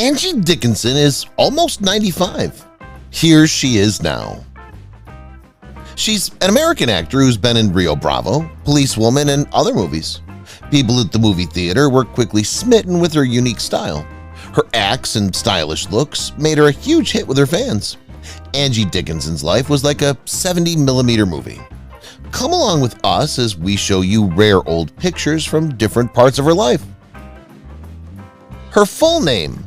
Angie Dickinson is almost 95. Here she is now. She's an American actor who's been in Rio Bravo, Policewoman, and other movies. People at the movie theater were quickly smitten with her unique style. Her acts and stylish looks made her a huge hit with her fans. Angie Dickinson's life was like a 70mm movie. Come along with us as we show you rare old pictures from different parts of her life. Her full name.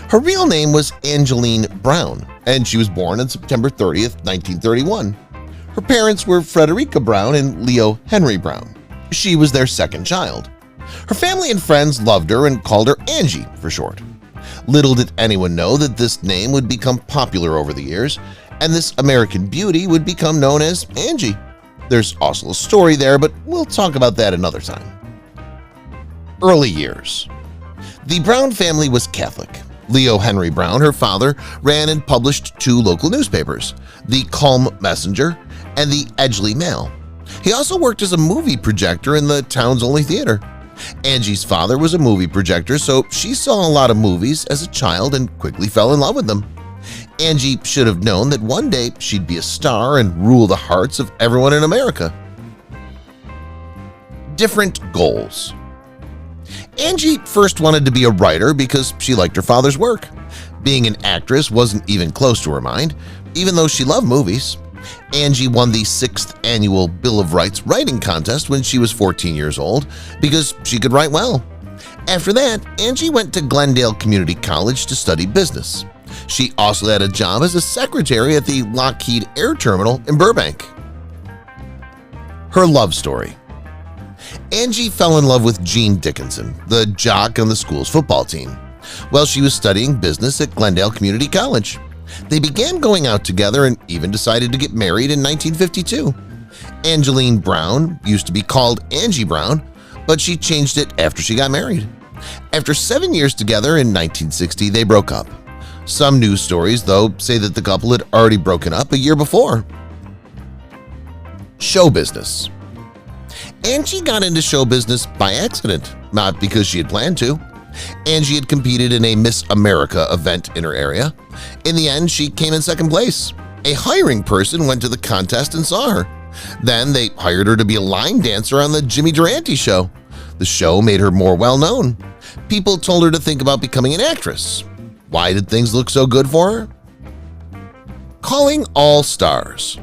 Her real name was Angeline Brown, and she was born on September 30th, 1931. Her parents were Frederica Brown and Leo Henry Brown. She was their second child. Her family and friends loved her and called her Angie for short. Little did anyone know that this name would become popular over the years, and this American beauty would become known as Angie. There's also a story there, but we'll talk about that another time. Early years. The Brown family was Catholic. Leo Henry Brown, her father, ran and published two local newspapers, the Calm Messenger and the Edgeley Mail. He also worked as a movie projector in the town's only theater. Angie's father was a movie projector, so she saw a lot of movies as a child and quickly fell in love with them. Angie should have known that one day she'd be a star and rule the hearts of everyone in America. Different goals. Angie first wanted to be a writer because she liked her father's work. Being an actress wasn't even close to her mind, even though she loved movies. Angie won the 6th annual Bill of Rights writing contest when she was 14 years old because she could write well. After that, Angie went to Glendale Community College to study business. She also had a job as a secretary at the Lockheed Air Terminal in Burbank. Her love story. Angie fell in love with Gene Dickinson, the jock on the school's football team, while she was studying business at Glendale Community College. They began going out together and even decided to get married in 1952. Angeline Brown used to be called Angie Brown, but she changed it after she got married. After 7 years together in 1960, they broke up. Some news stories, though, say that the couple had already broken up a year before. Show business. Angie got into show business by accident, not because she had planned to. Angie had competed in a Miss America event in her area. In the end, she came in second place. A hiring person went to the contest and saw her. Then they hired her to be a line dancer on the Jimmy Durante show. The show made her more well-known. People told her to think about becoming an actress. Why did things look so good for her? Calling all stars.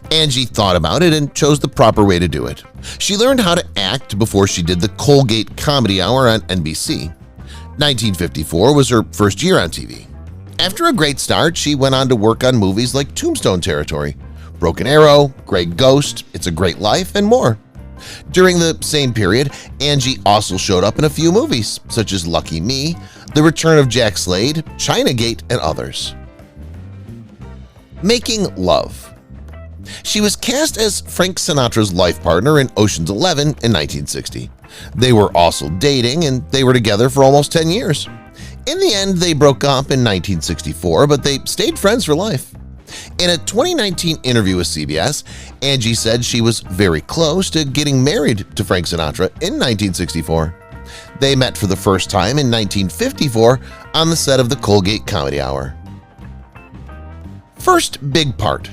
Angie thought about it and chose the proper way to do it. She learned how to act before she did the Colgate Comedy Hour on NBC. 1954 was her first year on TV. After a great start, she went on to work on movies like Tombstone Territory, Broken Arrow, Grey Ghost, It's a Great Life, and more. During the same period, Angie also showed up in a few movies, such as Lucky Me, The Return of Jack Slade, Chinagate, and others. Making love. She was cast as Frank Sinatra's life partner in Ocean's 11 in 1960. They were also dating, and they were together for almost 10 years. In the end, they broke up in 1964, but they stayed friends for life. In a 2019 interview with CBS, Angie said she was very close to getting married to Frank Sinatra in 1964. They met for the first time in 1954 on the set of the Colgate Comedy Hour. First big part.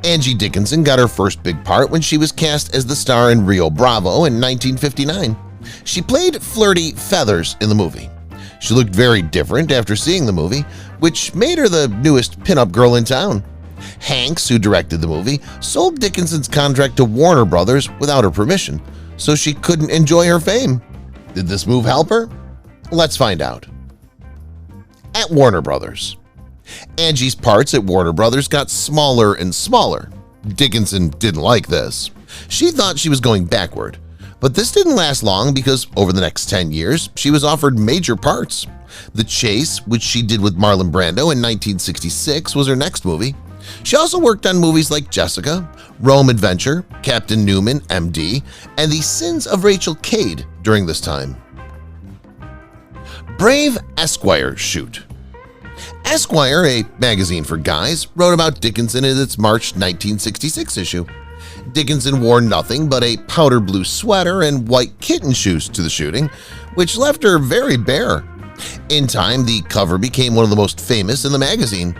Angie Dickinson got her first big part when she was cast as the star in Rio Bravo in 1959. She played flirty Feathers in the movie. She looked very different after seeing the movie, which made her the newest pinup girl in town. Hanks, who directed the movie, sold Dickinson's contract to Warner Brothers without her permission, so she couldn't enjoy her fame. Did this move help her? Let's find out. At Warner Brothers. Angie's parts at Warner Brothers got smaller and smaller. Dickinson didn't like this. She thought she was going backward. But this didn't last long because over the next 10 years, she was offered major parts. The Chase, which she did with Marlon Brando in 1966, was her next movie. She also worked on movies like Jessica, Rome Adventure, Captain Newman, MD, and The Sins of Rachel Cade during this time. Brave Esquire shoot. Esquire, a magazine for guys, wrote about Dickinson in its March 1966 issue. Dickinson wore nothing but a powder blue sweater and white kitten shoes to the shooting, which left her very bare. In time, the cover became one of the most famous in the magazine.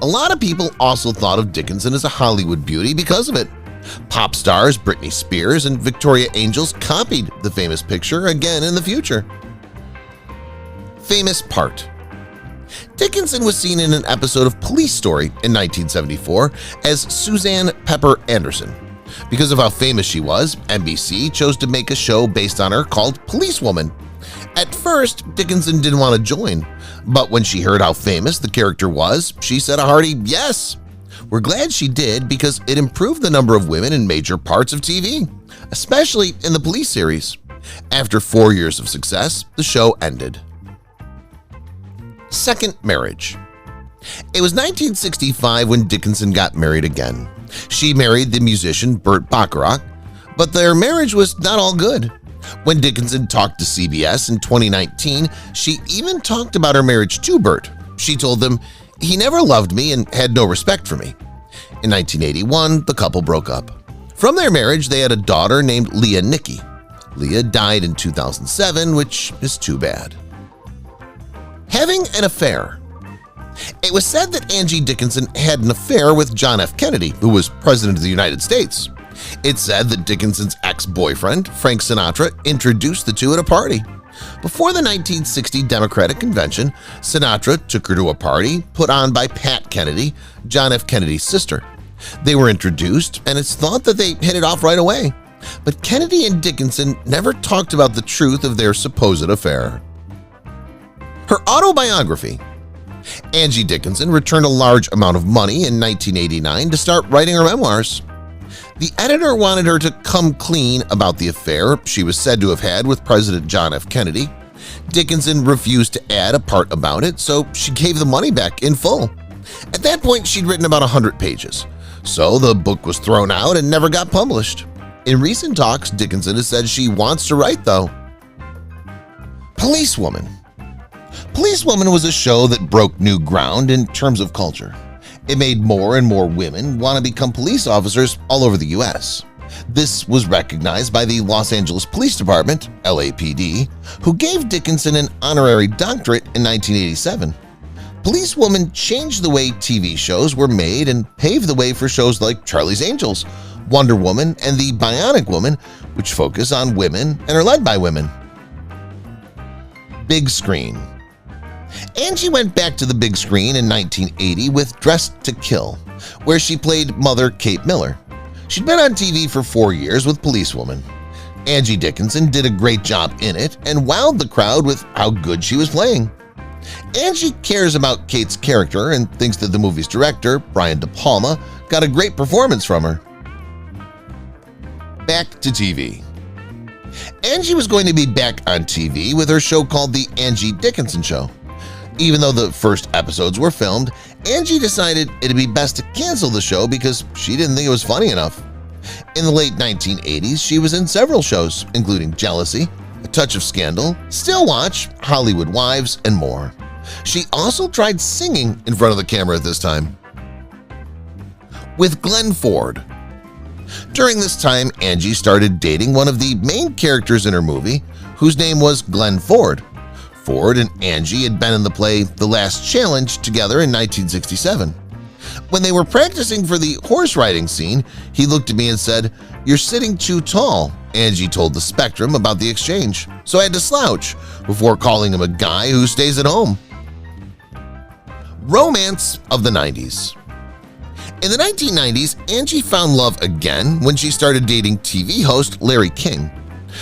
A lot of people also thought of Dickinson as a Hollywood beauty because of it. Pop stars Britney Spears and Victoria Angels copied the famous picture again in the future. Famous part. Dickinson was seen in an episode of Police Story in 1974 as Suzanne Pepper Anderson. Because of how famous she was, NBC chose to make a show based on her called Policewoman. At first, Dickinson didn't want to join, but when she heard how famous the character was, she said a hearty yes. We're glad she did because it improved the number of women in major parts of TV, especially in the police series. After 4 years of success, the show ended. Second marriage. It was 1965 when Dickinson got married again. She married the musician Burt Bacharach, but their marriage was not all good. When Dickinson talked to CBS in 2019, she even talked about her marriage to Burt. She told them, "He never loved me and had no respect for me." In 1981, the couple broke up. From their marriage, they had a daughter named Leah Nicky. Leah died in 2007, which is too bad. Having an affair. It was said that Angie Dickinson had an affair with John F. Kennedy, who was President of the United States. It's said that Dickinson's ex-boyfriend, Frank Sinatra, introduced the two at a party. Before the 1960 Democratic Convention, Sinatra took her to a party put on by Pat Kennedy, John F. Kennedy's sister. They were introduced, and it's thought that they hit it off right away. But Kennedy and Dickinson never talked about the truth of their supposed affair. Her autobiography. Angie Dickinson returned a large amount of money in 1989 to start writing her memoirs. The editor wanted her to come clean about the affair she was said to have had with President John F. Kennedy. Dickinson refused to add a part about it, so she gave the money back in full. At that point, she'd written about 100 pages, so the book was thrown out and never got published. In recent talks, Dickinson has said she wants to write, though. Policewoman. Policewoman was a show that broke new ground in terms of culture. It made more and more women want to become police officers all over the U.S. This was recognized by the Los Angeles Police Department, LAPD, who gave Dickinson an honorary doctorate in 1987. Policewoman changed the way TV shows were made and paved the way for shows like Charlie's Angels, Wonder Woman, and The Bionic Woman, which focus on women and are led by women. Big screen. Angie went back to the big screen in 1980 with Dressed to Kill, where she played Mother Kate Miller. She'd been on TV for 4 years with Policewoman. Angie Dickinson did a great job in it and wowed the crowd with how good she was playing. Angie cares about Kate's character and thinks that the movie's director, Brian De Palma, got a great performance from her. Back to TV. Angie was going to be back on TV with her show called The Angie Dickinson Show. Even though the first episodes were filmed, Angie decided it'd be best to cancel the show because she didn't think it was funny enough. In the late 1980s, she was in several shows, including Jealousy, A Touch of Scandal, Still Watch, Hollywood Wives, and more. She also tried singing in front of the camera at this time. With Glenn Ford. During this time, Angie started dating one of the main characters in her movie, whose name was Glenn Ford. Ford and Angie had been in the play The Last Challenge together in 1967. When they were practicing for the horse riding scene, he looked at me and said, "You're sitting too tall." Angie told the Spectrum about the exchange, so I had to slouch before calling him a guy who stays at home. Romance of the 90s. In the 1990s, Angie found love again when she started dating TV host Larry King.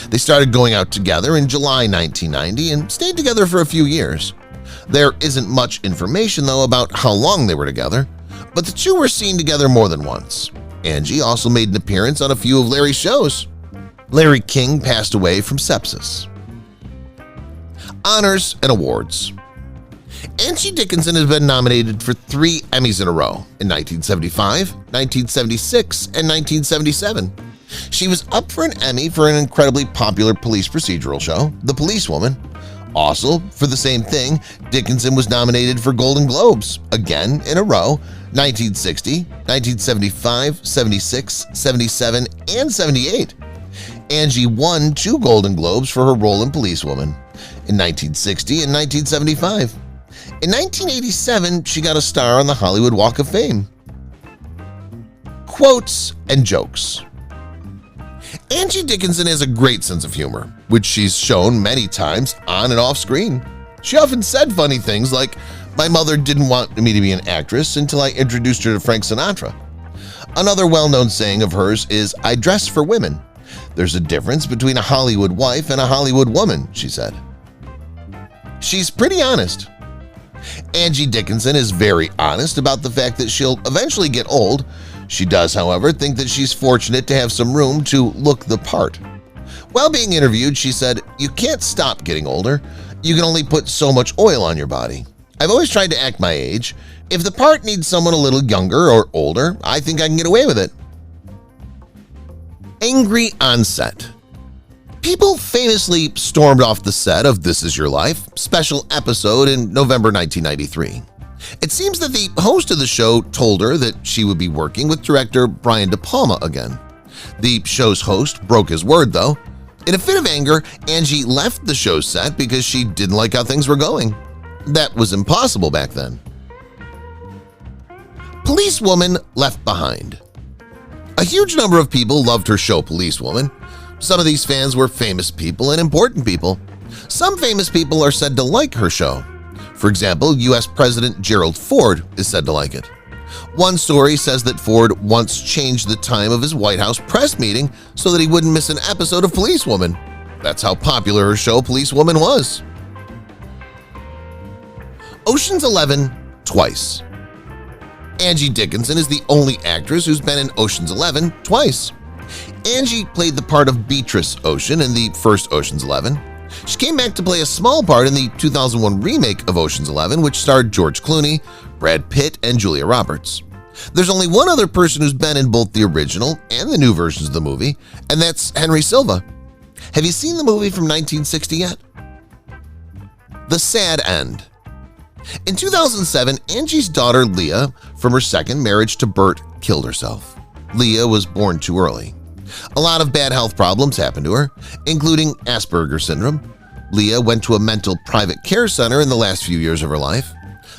They started going out together in July 1990 and stayed together for a few years. There isn't much information, though, about how long they were together, but the two were seen together more than once. Angie also made an appearance on a few of Larry's shows. Larry King passed away from sepsis. Honors and awards. Angie Dickinson has been nominated for 3 Emmys in a row in 1975, 1976, and 1977. She was up for an Emmy for an incredibly popular police procedural show, The Policewoman. Also, for the same thing, Dickinson was nominated for Golden Globes, again in a row, 1960, 1975, 76, 77, and 78. Angie won 2 Golden Globes for her role in Policewoman. in 1960 and 1975. In 1987, she got a star on the Hollywood Walk of Fame. Quotes and jokes. Angie Dickinson has a great sense of humor, which she's shown many times on and off screen. She often said funny things like, "My mother didn't want me to be an actress until I introduced her to Frank Sinatra." Another well-known saying of hers is, "I dress for women. There's a difference between a Hollywood wife and a Hollywood woman," she said. She's pretty honest. Angie Dickinson is very honest about the fact that she'll eventually get old. She does, however, think that she's fortunate to have some room to look the part. While being interviewed, she said, "You can't stop getting older. You can only put so much oil on your body. I've always tried to act my age. If the part needs someone a little younger or older, I think I can get away with it." Angry on set. People famously stormed off the set of This Is Your Life special episode in November 1993. It seems that the host of the show told her that she would be working with director Brian De Palma again. The show's host broke his word, though. In a fit of anger, Angie left the show's set because she didn't like how things were going. That was impossible back then. Policewoman left behind. A huge number of people loved her show Policewoman. Some of these fans were famous people and important people. Some famous people are said to like her show. For example, U.S. President Gerald Ford is said to like it. One story says that Ford once changed the time of his White House press meeting so that he wouldn't miss an episode of Policewoman. That's how popular her show Policewoman was. Ocean's 11 twice. Angie Dickinson is the only actress who's been in Ocean's 11 twice. Angie played the part of Beatrice Ocean in the first Ocean's 11. She came back to play a small part in the 2001 remake of Ocean's 11, which starred George Clooney, Brad Pitt, and Julia Roberts. There's only one other person who's been in both the original and the new versions of the movie, and that's Henry Silva. Have you seen the movie from 1960 yet? The Sad End. In 2007, Angie's daughter Leah, from her second marriage to Bert, killed herself. Leah was born too early. A lot of bad health problems happened to her, including Asperger's syndrome. Leah went to a mental private care center in the last few years of her life.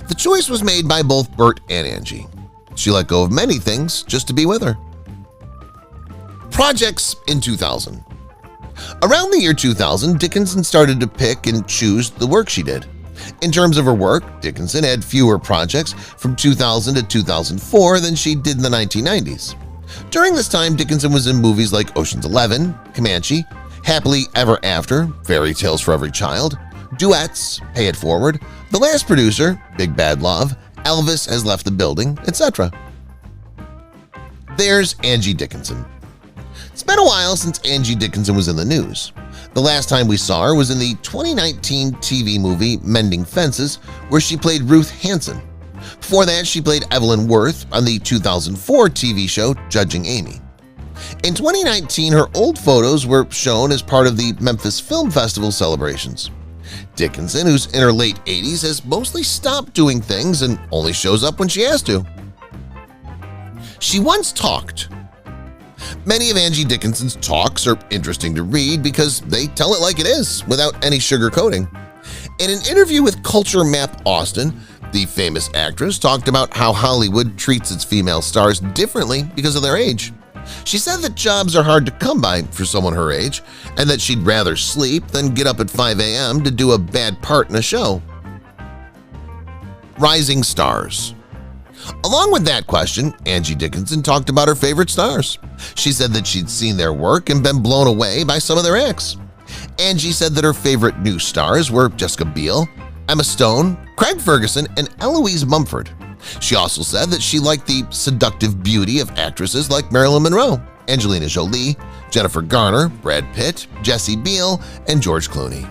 The choice was made by both Bert and Angie. She let go of many things just to be with her. Projects in 2000. Around the year 2000, Dickinson started to pick and choose the work she did. In terms of her work, Dickinson had fewer projects from 2000 to 2004 than she did in the 1990s. During this time, Dickinson was in movies like Ocean's 11, Comanche, Happily Ever After, Fairy Tales for Every Child, Duets, Pay It Forward, The Last Producer, Big Bad Love, Elvis Has Left the Building, etc. There's Angie Dickinson. It's been a while since Angie Dickinson was in the news. The last time we saw her was in the 2019 TV movie Mending Fences, where she played Ruth Hansen. Before that, she played Evelyn Worth on the 2004 TV show Judging Amy. In 2019, her old photos were shown as part of the Memphis Film Festival celebrations. Dickinson, who's in her late 80s, has mostly stopped doing things and only shows up when she has to. She once talked. Many of Angie Dickinson's talks are interesting to read because they tell it like it is, without any sugarcoating. In an interview with Culture Map Austin, the famous actress talked about how Hollywood treats its female stars differently because of their age. She said that jobs are hard to come by for someone her age, and that she'd rather sleep than get up at 5 a.m. to do a bad part in a show. Rising stars. Along with that question, Angie Dickinson talked about her favorite stars. She said that she'd seen their work and been blown away by some of their acts. Angie said that her favorite new stars were Jessica Biel, Emma Stone, Craig Ferguson, and Eloise Mumford. She also said that she liked the seductive beauty of actresses like Marilyn Monroe, Angelina Jolie, Jennifer Garner, Brad Pitt, Jessie Biel, and George Clooney.